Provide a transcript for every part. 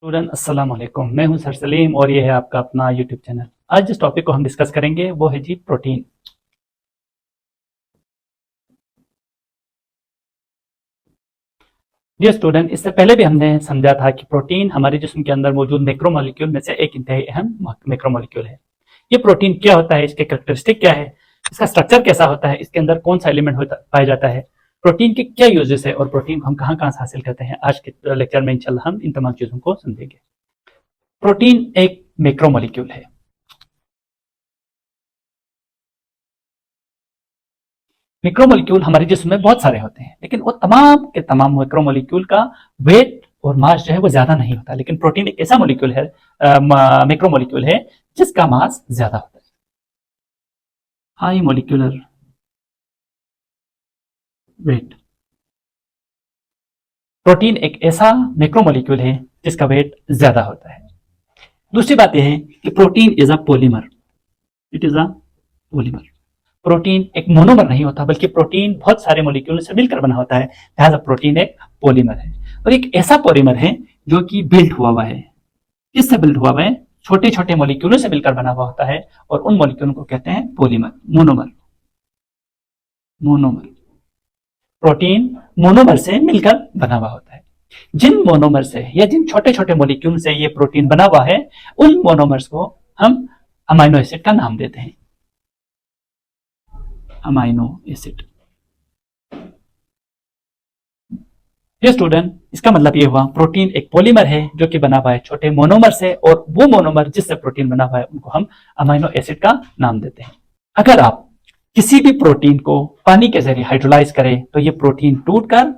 Student अस्सलाम वालेकुम। मैं हूं सर सलीम और ये है आपका अपना यूट्यूब चैनल। आज जिस टॉपिक को हम डिस्कस करेंगे वो है जी प्रोटीन। डियर स्टूडेंट, इससे पहले भी हमने समझा था कि प्रोटीन हमारे जिस्म के अंदर मौजूद मैक्रोमोलिक्यूल में से एक इंतहाई अहम मैक्रोमोलिक्यूल है। ये प्रोटीन क्या होता है, इसके कैरेक्टरिस्टिक क्या है, इसका स्ट्रक्चर कैसा होता है, इसके अंदर कौन सा एलिमेंट पाया जाता है, प्रोटीन के क्या यूजेस है और प्रोटीन को हम कहाँ कहाँ से हासिल करते हैं। आज के लेक्चर में इंशाल्लाह हम इन तमाम चीजों को समझेंगे। प्रोटीन एक मैक्रोमोलिक्यूल है। मैक्रोमोलिक्यूल हमारे जिस्म में बहुत सारे होते हैं, लेकिन वो तमाम के तमाम मैक्रोमोलिक्यूल का वेट और मास जो है वो ज्यादा नहीं होता। लेकिन प्रोटीन एक ऐसा मोलिक्यूल है, मैक्रोमोलिक्यूल है जिसका मास ज्यादा होता है। High molecular wait. प्रोटीन एक ऐसा मैक्रोमोलिक्यूल है जिसका वेट ज्यादा होता है। दूसरी बात यह है कि protein is a polymer. It is a polymer. Protein एक मोनोमर नहीं होता, बल्कि प्रोटीन बहुत सारे मोलिक्यूल से मिलकर बना होता है, लिहाजा प्रोटीन एक पॉलीमर है। और एक ऐसा पॉलीमर है जो कि बिल्ड हुआ हुआ है। किससे बिल्ड हुआ हुआ है? छोटे छोटे मोलिक्यूलों से मिलकर बना हुआ होता है और उन मोलिक्यूलों को कहते हैं polymer, monomer. Monomer. Protein monomer से मिलकर बना हुआ होता है। जिन मोनोमर से या जिन छोटे छोटे मोलिक्यूल से ये प्रोटीन बना हुआ है, उन मोनोमर्स को हम अमाइनो एसिड का नाम देते हैं। Amino acid. ये स्टूडेंट, इसका मतलब ये हुआ प्रोटीन एक पॉलीमर है जो कि बना हुआ है छोटे मोनोमर से, और वो मोनोमर जिससे प्रोटीन बना हुआ है उनको हम अमाइनो एसिड का नाम देते हैं। अगर आप किसी भी प्रोटीन को पानी के जरिए हाइड्रोलाइज करें तो ये प्रोटीन टूटकर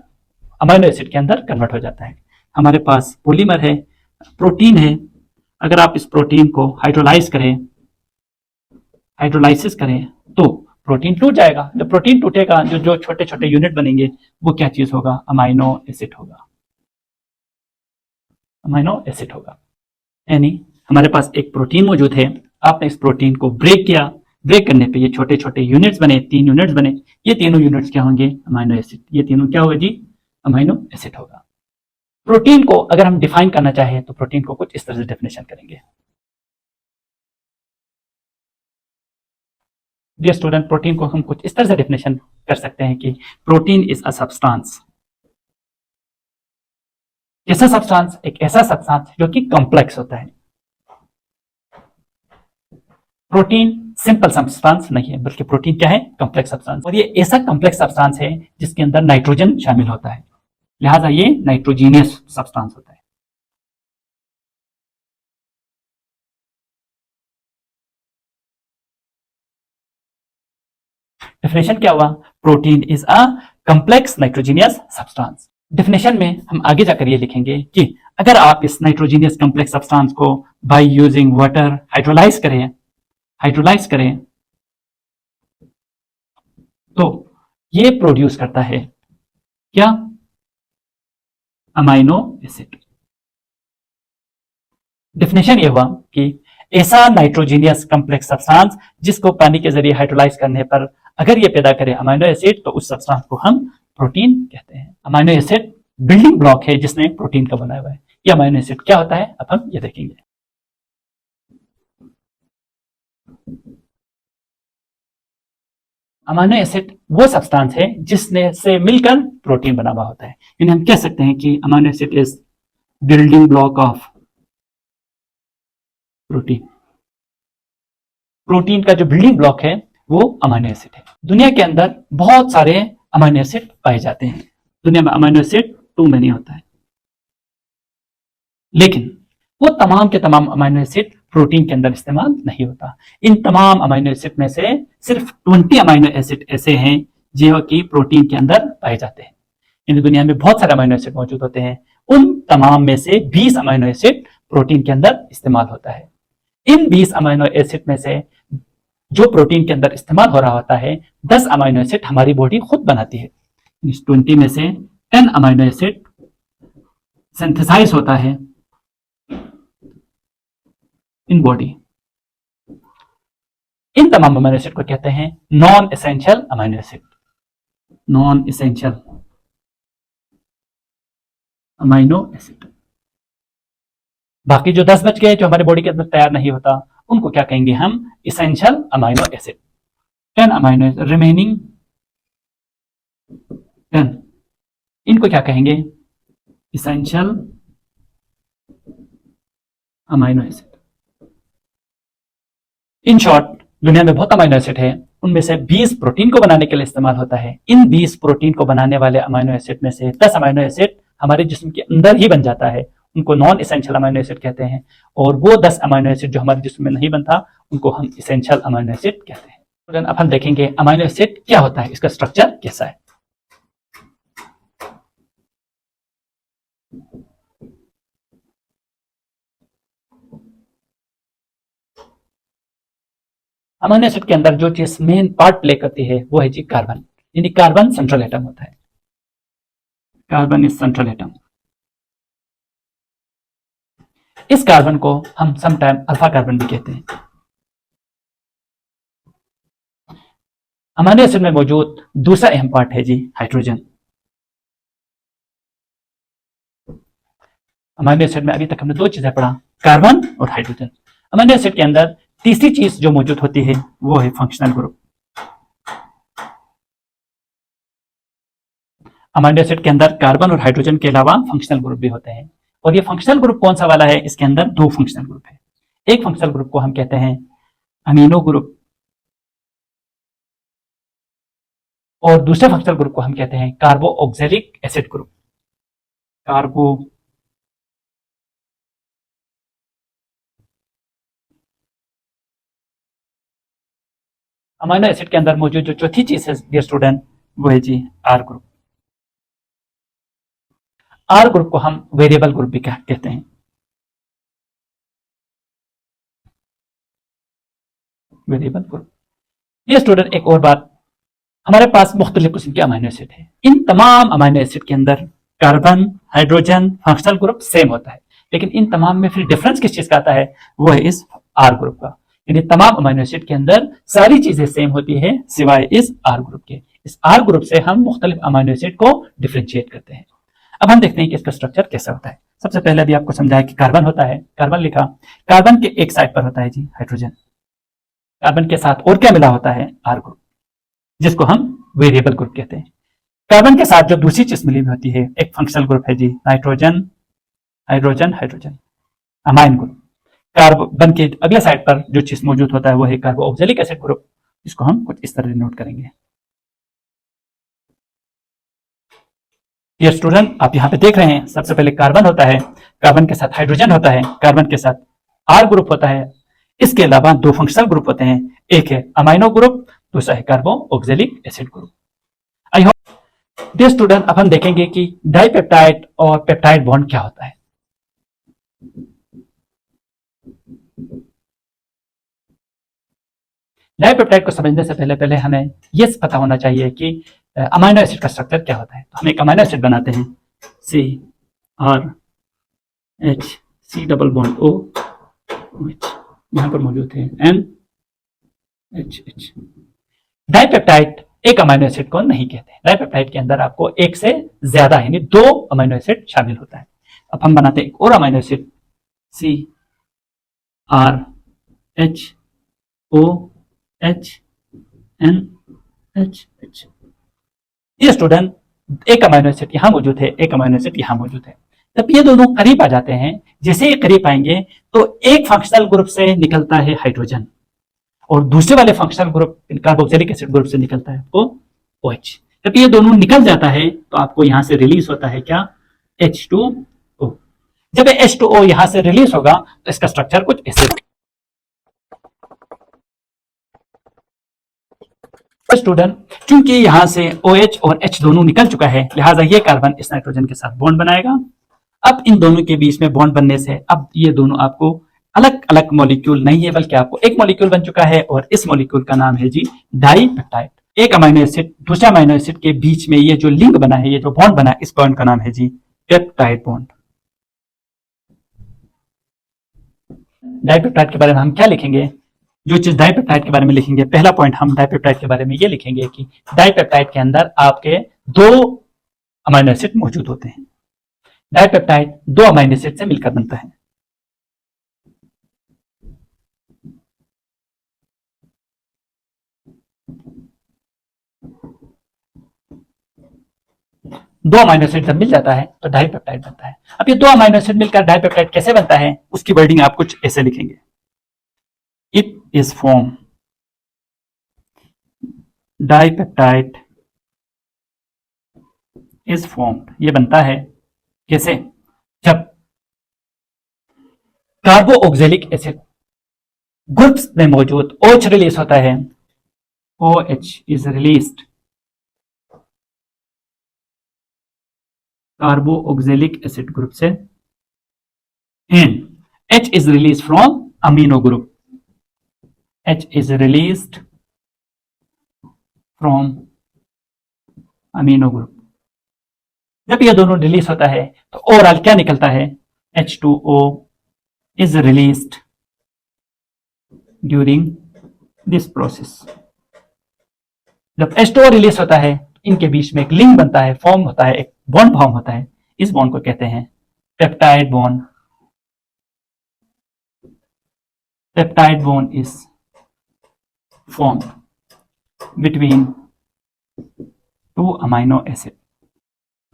अमाइनो एसिड के अंदर कन्वर्ट हो जाता है। हमारे पास पॉलीमर है, प्रोटीन है। अगर आप इस प्रोटीन को हाइड्रोलाइज करें, हाइड्रोलाइसिस करें, तो प्रोटीन टूट जाएगा। जब प्रोटीन टूटेगा, जो जो छोटे छोटे यूनिट बनेंगे वो क्या चीज होगा? अमाइनो एसिड होगा। अमाइनो एसिड होगा। यानी हमारे पास एक प्रोटीन मौजूद है, आपने इस प्रोटीन को ब्रेक किया, ब्रेक करने पे ये छोटे छोटे यूनिट्स बने, 3 यूनिट्स बने। ये तीनों यूनिट्स क्या होंगे? Amino acid. ये तीनों क्या होगा जी? अमाइनो एसिड होगा। प्रोटीन को अगर हम डिफाइन करना चाहें तो प्रोटीन को कुछ इस तरह से डेफिनेशन करेंगे। डियर स्टूडेंट, प्रोटीन को हम कुछ इस तरह से डेफिनेशन कर सकते हैं कि प्रोटीन इज अ सब्सटेंस। कैसा सब्सटेंस? एक ऐसा सब्सटेंस जो कि कॉम्प्लेक्स होता है। प्रोटीन सिंपल सब्सटेंस नहीं है, बल्कि प्रोटीन क्या है? Complex substance. और ये ऐसा कॉम्प्लेक्स सब्सटेंस है जिसके अंदर नाइट्रोजन शामिल होता है, लिहाजा ये नाइट्रोजीनियस सब्सटेंस होता है। डेफिनेशन क्या हुआ? Protein is a complex nitrogenous substance. Definition में हम आगे जाकर ये लिखेंगे कि अगर आप इस नाइट्रोजीनियस कॉम्प्लेक्स सब्सटेंस को बाय यूजिंग वाटर हाइड्रोलाइज करें तो ये प्रोड्यूस करता है क्या? Amino acid. डेफिनेशन ये हुआ कि ऐसा नाइट्रोजीनियस कॉम्प्लेक्स सब्सटेंस जिसको पानी के जरिए हाइड्रोलाइज करने पर अगर ये पैदा करे अमाइनो एसिड, तो उस सब्सटेंस को हम प्रोटीन कहते हैं। अमाइनो एसिड बिल्डिंग ब्लॉक है जिसने प्रोटीन का बनाया हुआ है। ये अमाइनो एसिड क्या होता है, अब हम ये देखेंगे। अमाइनो एसिड वो सब्सटेंस है जिसने से मिलकर प्रोटीन बना हुआ होता है। यानी हम कह सकते हैं कि amino acid is building block of protein. Protein का जो बिल्डिंग ब्लॉक है वो अमाइनो एसिड है। दुनिया के अंदर बहुत सारे अमाइनो एसिड पाए जाते हैं। दुनिया में अमाइनो एसिड टू मेनी होता है, लेकिन वो तमाम के तमाम अमाइनो एसिड प्रोटीन के अंदर इस्तेमाल नहीं होता। इन तमाम अमाइनो एसिड में से सिर्फ 20 अमाइनो एसिड ऐसे हैं जो कि प्रोटीन के अंदर पाए जाते हैं। इन दुनिया में बहुत सारे अमाइनो एसिड मौजूद होते हैं, उन तमाम में से 20 अमाइनो एसिड प्रोटीन के अंदर इस्तेमाल होता है। इन 20 अमाइनो एसिड में से जो प्रोटीन के अंदर इस्तेमाल हो रहा होता है, 10 अमाइनो एसिड हमारी बॉडी खुद बनाती है। इस 20 में से 10 अमाइनो एसिड सिंथेसाइज होता है इन बॉडी। इन तमाम अमाइनो एसिड को कहते हैं non essential amino acid. Non essential amino acid. बाकी जो 10 बच गए जो हमारे बॉडी के अंदर तैयार नहीं होता, उनको क्या कहेंगे हम? Essential amino acid. 10 amino remaining 10, इनको क्या कहेंगे? Essential amino acid. In short, दुनिया में बहुत अमाइनो एसिड है, उनमें से 20 प्रोटीन को बनाने के लिए इस्तेमाल होता है। इन 20 प्रोटीन को बनाने वाले अमाइनो एसिड में से 10 अमाइनो एसिड हमारे जिस्म के अंदर ही बन जाता है, उनको नॉन इसेंशियल अमाइनो एसिड कहते हैं। और वो 10 अमाइनो एसिड जो हमारे जिस्म में नहीं बनता, उनको हम इसेंशियल अमाइनो एसिड कहते हैं। अब हम देखेंगे अमाइनो एसिड क्या होता है, इसका स्ट्रक्चर कैसा है। अमाइनो एसिड के अंदर जो चीज मेन पार्ट प्ले करती है वो है जी कार्बन, यानी कार्बन सेंट्रल एटम होता है। Carbon is central atom. इस कार्बन को हम समटाइम अल्फा कार्बन भी कहते हैं। अमाइनो एसिड में मौजूद दूसरा अहम पार्ट है जी हाइड्रोजन। अमाइनो एसिड में अभी तक हमने दो चीजें पढ़ा, कार्बन और हाइड्रोजन। अमाइनो एसिड के अंदर तीसरी चीज जो मौजूद होती है वो है फंक्शनल ग्रुप। अमाइनो एसिड के अंदर कार्बन और हाइड्रोजन के अलावा फंक्शनल ग्रुप भी होते हैं। और ये फंक्शनल ग्रुप कौन सा वाला है? इसके अंदर दो फंक्शनल ग्रुप है। एक फंक्शनल ग्रुप को हम कहते हैं अमीनो ग्रुप, और दूसरे फंक्शनल ग्रुप को हम कहते हैं कार्बो oxalic acid group. कार्बो amino acid के अंदर मौजूद जो चौथी चीज है डियर स्टूडेंट, वो है जी आर ग्रुप। आर ग्रुप को हम वेरिएबल ग्रुप भी कहते हैं। Variable group. ये स्टूडेंट एक और बात, हमारे पास मुख्तलिफ किस्म के अमाइनो एसिड है। इन तमाम अमाइनो एसिड के अंदर carbon, hydrogen, functional group same होता है, लेकिन इन तमाम में फिर डिफरेंस किस चीज का आता है? वो है इस आर ग्रुप का। यानी तमाम अमाइनो एसिड के अंदर सारी चीजें सेम होती है सिवाय इस आर ग्रुप के। इस आर ग्रुप से हम मुख्तलिफ अमाइनो एसिड को डिफ्रेंशिएट करते हैं। अब हम देखते हैं कि इसका स्ट्रक्चर कैसा होता है। सबसे पहले अभी आपको समझाया कि कार्बन होता है, कार्बन लिखा, कार्बन के एक साइड पर होता है जी हाइड्रोजन। कार्बन के साथ और क्या मिला होता है? आर ग्रुप, जिसको हम वेरिएबल ग्रुप कहते हैं। कार्बन के साथ जो दूसरी चीज मिली हुई होती है, एक फंक्शनल ग्रुप है जी nitrogen, hydrogen, hydrogen, amine group. Carbon के अगले साइड पर जो चीज मौजूद होता है वो है कार्बो ऑक्सैलिक एसिड ग्रुप। इसको हम कुछ इस तरह नोट करेंगे। ये स्टूडेंट आप यहां पे देख रहे हैं, सबसे पहले कार्बन होता है, कार्बन के साथ हाइड्रोजन होता है, कार्बन के साथ आर ग्रुप होता है। इसके अलावा दो फंक्शनल ग्रुप होते हैं, एक है अमाइनो ग्रुप, दूसरा है carboxylic acid group. I hope dear student, अब हम देखेंगे कि डाइपेप्टाइड और पेप्टाइड बॉन्ड क्या होता है। डाइपेप्टाइड को समझने से पहले हमें यह पता होना चाहिए कि अमाइनो एसिड का स्ट्रक्चर क्या होता है। तो हम एक अमाइनो एसिड बनाते हैं, C R H, C double bond O H, यहां पर मौजूद है एन एच एच। डाइपेप्टाइड एक अमाइनो एसिड को नहीं कहते। डाइपेप्टाइड के अंदर आपको एक से ज्यादा यानी दो अमाइनो एसिड शामिल होता है। अब हम बनाते हैं एक और amino acid, C R H O H N H H. ये स्टूडेंट एक अमाइनो एसिड यहां मौजूद है, एक अमाइनो एसिड यहां मौजूद है। जब ये दोनों करीब आ जाते हैं, जैसे ये करीब आएंगे तो एक फंक्शनल ग्रुप से निकलता है हाइड्रोजन और दूसरे वाले functional group carboxylic acid group से निकलता है आपको OH। जब ये दोनों निकल जाता है तो आपको यहां से रिलीज होता है क्या? H2O। जब H2O यहां से रिलीज होगा तो इसका स्ट्रक्चर कुछ ऐसे। स्टूडेंट, क्योंकि यहां से OH और H दोनों निकल चुका है, लिहाजा ये कार्बन इस नाइट्रोजन के साथ बॉन्ड बनाएगा। अब इन दोनों के बीच में बॉन्ड बनने से अब ये दोनों आपको अलग अलग मॉलिक्यूल नहीं है, बल्कि आपको एक मॉलिक्यूल बन चुका है और इस मॉलिक्यूल का नाम है जी डाइपेप्टाइड। एक अमाइनो एसिड दूसरे अमाइनो एसिड के बीच में ये जो लिंक बना है, ये जो बॉन्ड बना है, इस बॉन्ड का नाम है जी पेप्टाइड बॉन्ड। डाइपेप्टाइड के बारे में हम क्या लिखेंगे? जो चीज डाइपेप्टाइड के बारे में लिखेंगे, पहला पॉइंट हम डाइपेप्टाइड के बारे में ये लिखेंगे कि डाइपेप्टाइड के अंदर आपके दो अमाइनो एसिड मौजूद होते हैं। डाइपेप्टाइड दो अमाइनो एसिड से मिलकर बनता है। दो अमाइनो एसिड जब मिल जाता है तो डाइपेप्टाइड बनता है। अब ये दो अमाइनो एसिड मिलकर डाइपेप्टाइड कैसे बनता है, उसकी वर्डिंग आप कुछ ऐसे लिखेंगे, it is form dipeptide is formed, ये बनता है कैसे, जब कार्बोक्सिलिक एसिड ग्रुप्स में मौजूद OH रिलीज होता है, OH is released, carboxylic acid group से, and H is released from amino group, H is released from amino group। जब ये दोनों रिलीज होता है तो ओवरऑल क्या निकलता है, H2O is released during this process। जब H2O रिलीज होता है इनके बीच में एक लिंक बनता है, फॉर्म होता है, एक बॉन्ड फॉर्म होता है, इस बॉन्ड को कहते हैं peptide bond. Peptide bond is formed between two amino acid,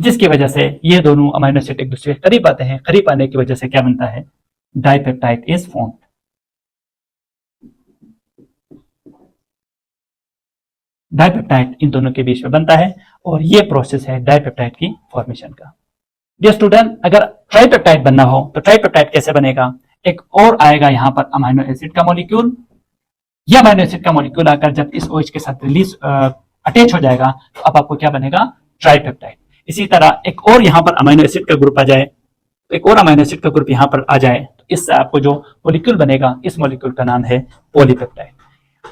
जिसकी वजह से ये दोनों अमाइनो एसिड एक दूसरे के करीब आते हैं, करीब आने की वजह से क्या बनता है, डाइपेप्टाइड इज फॉर्म्ड। डाइपेप्टाइड इन दोनों के बीच में बनता है और ये प्रोसेस है डाइपेप्टाइड की फॉर्मेशन का। डियर स्टूडेंट, अगर ट्राइपेप्टाइड बनना हो तो ट्राइपेप्टाइड कैसे बनेगा, एक और आएगा यहां पर अमाइनो एसिड का मॉलिक्यूल, यह अमाइनो एसिड का मॉलिक्यूल आकर जब इस OH के साथ रिलीज अटैच हो जाएगा तो अब आपको क्या बनेगा, ट्राइपेप्टाइड। इसी तरह एक और यहां पर अमाइनो एसिड का ग्रुप आ जाए, एक और अमाइनो एसिड का ग्रुप यहां पर आ जाए तो इससे आपको जो मॉलिक्यूल बनेगा, इस मॉलिक्यूल का नाम है पॉलीपेप्टाइड।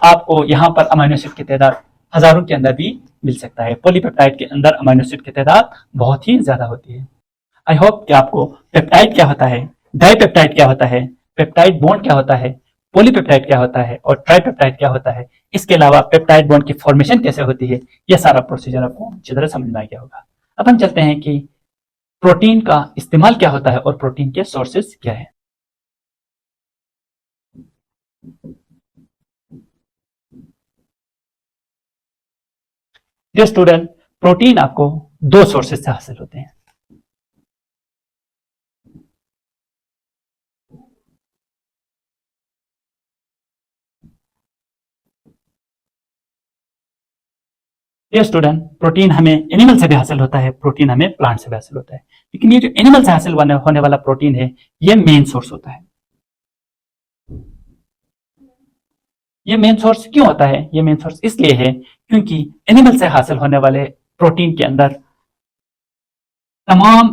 आपको यहां पर अमाइनो एसिड की तादाद हजारों के अंदर भी मिल सकता है, पॉलीपेप्टाइड के अंदर अमाइनो एसिड की तादाद बहुत ही ज्यादा होती है। आई होप कि आपको पेप्टाइड क्या होता है, डाइपेप्टाइड क्या होता है, पेप्टाइड बॉन्ड क्या होता है, पॉलीपेप्टाइड क्या होता है और ट्राइपेप्टाइड क्या होता है, इसके अलावा पेप्टाइड बॉन्ड की फॉर्मेशन कैसे होती है, यह सारा प्रोसीजर आपको अच्छी तरह समझ में आ गया होगा। अब हम चलते हैं कि प्रोटीन का इस्तेमाल क्या होता है और प्रोटीन के सोर्सेस क्या है। डियर स्टूडेंट, प्रोटीन आपको दो सोर्सेस से हासिल होते हैं। ये स्टूडेंट, प्रोटीन हमें एनिमल से भी हासिल होता है, प्रोटीन हमें प्लांट से भी हासिल होता है, लेकिन ये जो एनिमल से हासिल होने वाला प्रोटीन है ये मेन सोर्स होता है। ये मेन सोर्स क्यों होता है, ये मेन सोर्स इसलिए है क्योंकि एनिमल से हासिल होने वाले प्रोटीन के अंदर तमाम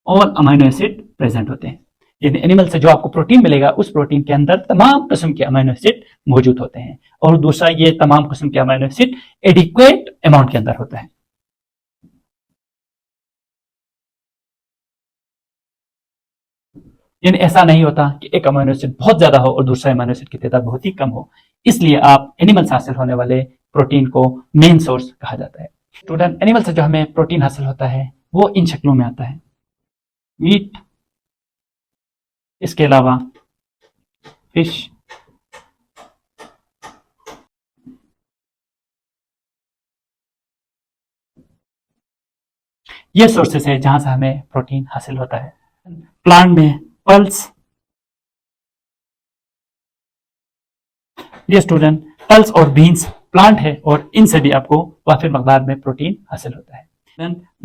और अमीनो एसिड प्रेजेंट होते हैं। यानी एनिमल से जो आपको प्रोटीन मिलेगा उस प्रोटीन के अंदर तमाम किस्म के अमीनो एसिड मौजूद होते हैं, और दूसरा ये तमाम किस्म के अमीनो एसिड एडिक्वेट अमाउंट के अंदर होता है। यानी ऐसा नहीं होता कि एक अमीनो एसिड बहुत ज्यादा हो और दूसरा अमीनो एसिड की तादाद बहुत ही कम हो। इसलिए आप एनिमल से हासिल होने वाले प्रोटीन को मेन सोर्स कहा जाता है। स्टूडेंट, एनिमल से जो हमें प्रोटीन हासिल होता है वो इन शक्लों में आता है, मीट, इसके अलावा फिश, ये सोर्सेस है जहां से हमें प्रोटीन हासिल होता है। प्लांट में पल्स, ये स्टूडेंट पल्स और बीन्स प्लांट है और इनसे भी आपको वाफिर मकदार में प्रोटीन हासिल होता है।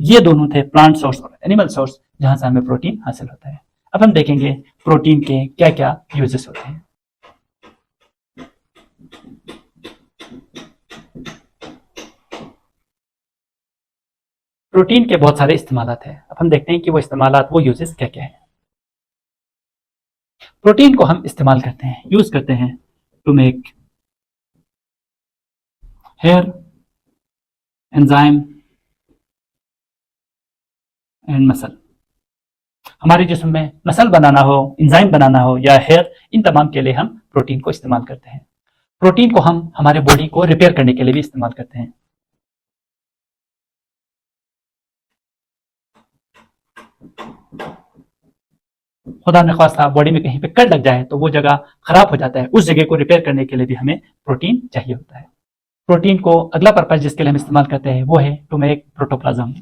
ये दोनों थे प्लांट सोर्स और एनिमल सोर्स जहां से हमें प्रोटीन हासिल होता है। अब हम देखेंगे प्रोटीन के क्या क्या यूजेस होते हैं। प्रोटीन के बहुत सारे इस्तेमालात हैं। अब हम देखते हैं कि वो इस्तेमालात, वो यूजेस क्या क्या है। प्रोटीन को हम इस्तेमाल करते हैं, यूज करते हैं to make hair, enzyme and muscle. हमारे जिस्म में मसल बनाना हो, एंजाइम बनाना हो या हेयर, इन तमाम के लिए हम प्रोटीन को इस्तेमाल करते हैं। प्रोटीन को हम हमारे बॉडी को रिपेयर करने के लिए भी इस्तेमाल करते हैं। खुदा न ख्वास्ता बॉडी में कहीं पे कट लग जाए तो वो जगह खराब हो जाता है, उस जगह को रिपेयर करने के लिए भी हमें प्रोटीन चाहिए होता है। प्रोटीन को अगला पर्पज जिसके लिए हम इस्तेमाल करते हैं वो है टू मेक प्रोटोप्लाज्म।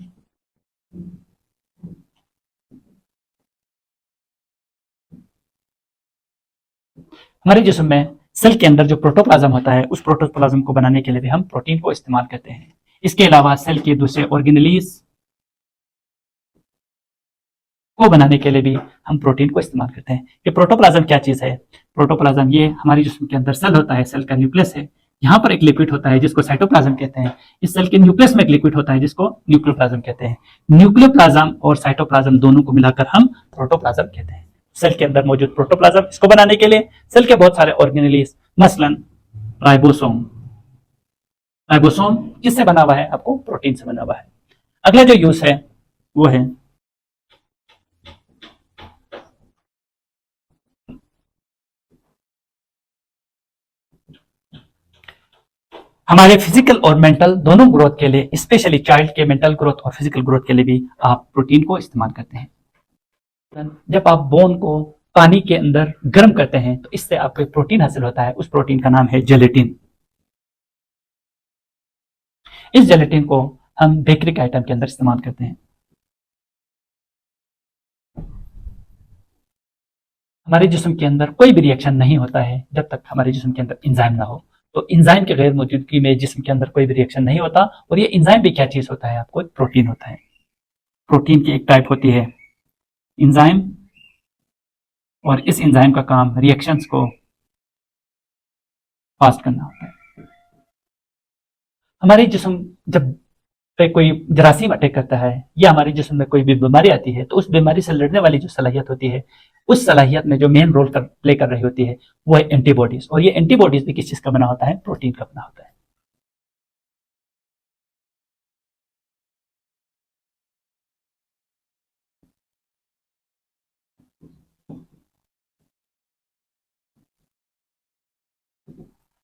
हमारे जिस्म में सेल के अंदर जो प्रोटोप्लाज्म होता है उस प्रोटोप्लाज्म को बनाने के लिए भी हम प्रोटीन को इस्तेमाल करते हैं। इसके अलावा सेल के दूसरे ऑर्गेनेलीज को बनाने के लिए भी हम प्रोटीन को इस्तेमाल करते हैं। ये प्रोटोप्लाज्म क्या चीज है? प्रोटोप्लाज्म ये हमारी जिस्म के अंदर सेल होता है, सेल का न्यूक्लियस है। यहाँ पर एक लिक्विड होता है जिसको साइटोप्लाज्म कहते हैं। इस सेल के न्यूक्लियस में एक लिक्विड होता है जिसको न्यूक्लियोप्लाज्म कहते हैं। न्यूक्लियोप्लाज्म और साइटोप्लाज्म दोनों को मिलाकर हम प्रोटोप्लाज्म कहते हैं। सेल के अंदर मौजूद प्रोटोप्लाज्म, इसको बनाने के लिए सेल के बहुत सारे ऑर्गेनेलीज, मसलन राइबोसोम। राइबोसोम किससे बना हुआ है? आपको प्रोटीन से बना हुआ है। अगला जो यूज है वो है हमारे फिजिकल और मेंटल दोनों ग्रोथ के लिए, स्पेशली चाइल्ड के मेंटल ग्रोथ और फिजिकल ग्रोथ के लिए भी आप प्रोटीन को इस्तेमाल करते हैं। जब आप बोन को पानी के अंदर गर्म करते हैं तो इससे आपको एक प्रोटीन हासिल होता है। उस प्रोटीन का नाम है जेलेटिन। इस जेलेटिन को हम बेकरी के आइटम के अंदर इस्तेमाल करते हैं। हमारे जिस्म के अंदर कोई भी रिएक्शन नहीं होता है जब तक हमारे जिस्म के अंदर एंजाइम ना हो। तो एंजाइम के गैर मौजूदगी में जिस्म के अंदर कोई भी रिएक्शन नहीं होता। और ये एंजाइम भी क्या चीज होता है? आपको एक प्रोटीन होता है। प्रोटीन की एक टाइप होती है एंजाइम, और इस एंजाइम का काम रिएक्शंस को फास्ट करना होता है। हमारे जिस्म जब पे कोई जरासीम अटैक करता है या हमारे जिस्म में कोई भी बीमारी आती है तो उस बीमारी से लड़ने वाली जो सलाहियत होती है, उस सलाहियत में जो मेन रोल प्ले कर रही होती है वो है एंटीबॉडीज। और ये एंटीबॉडीज भी किस चीज का बना होता है? प्रोटीन का बना होता है।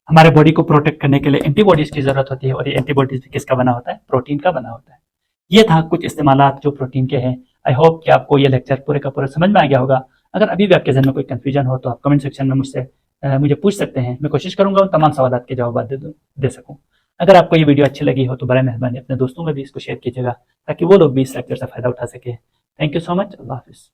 हमारे बॉडी को प्रोटेक्ट करने के लिए एंटीबॉडीज की जरूरत होती है, और ये एंटीबॉडीज भी किसका बना होता है? प्रोटीन का बना होता है। ये था कुछ इस्तेमालात जो प्रोटीन के हैं। आई होप कि आपको ये लेक्चर पूरे का पूरा समझ में आ गया होगा। अगर अभी भी आपके जहन में कोई कंफ्यूजन हो तो आप कमेंट सेक्शन में मुझे पूछ सकते हैं। मैं कोशिश करूंगा उन तमाम सवालों के जवाब दे सकूं। अगर आपको ये वीडियो अच्छी लगी हो तो बराए मेहरबानी अपने दोस्तों में भी इसको शेयर कीजिएगा ताकि वो लोग भी इस लेक्चर से फायदा उठा सके। Thank you so much. अल्लाह हाफिज़।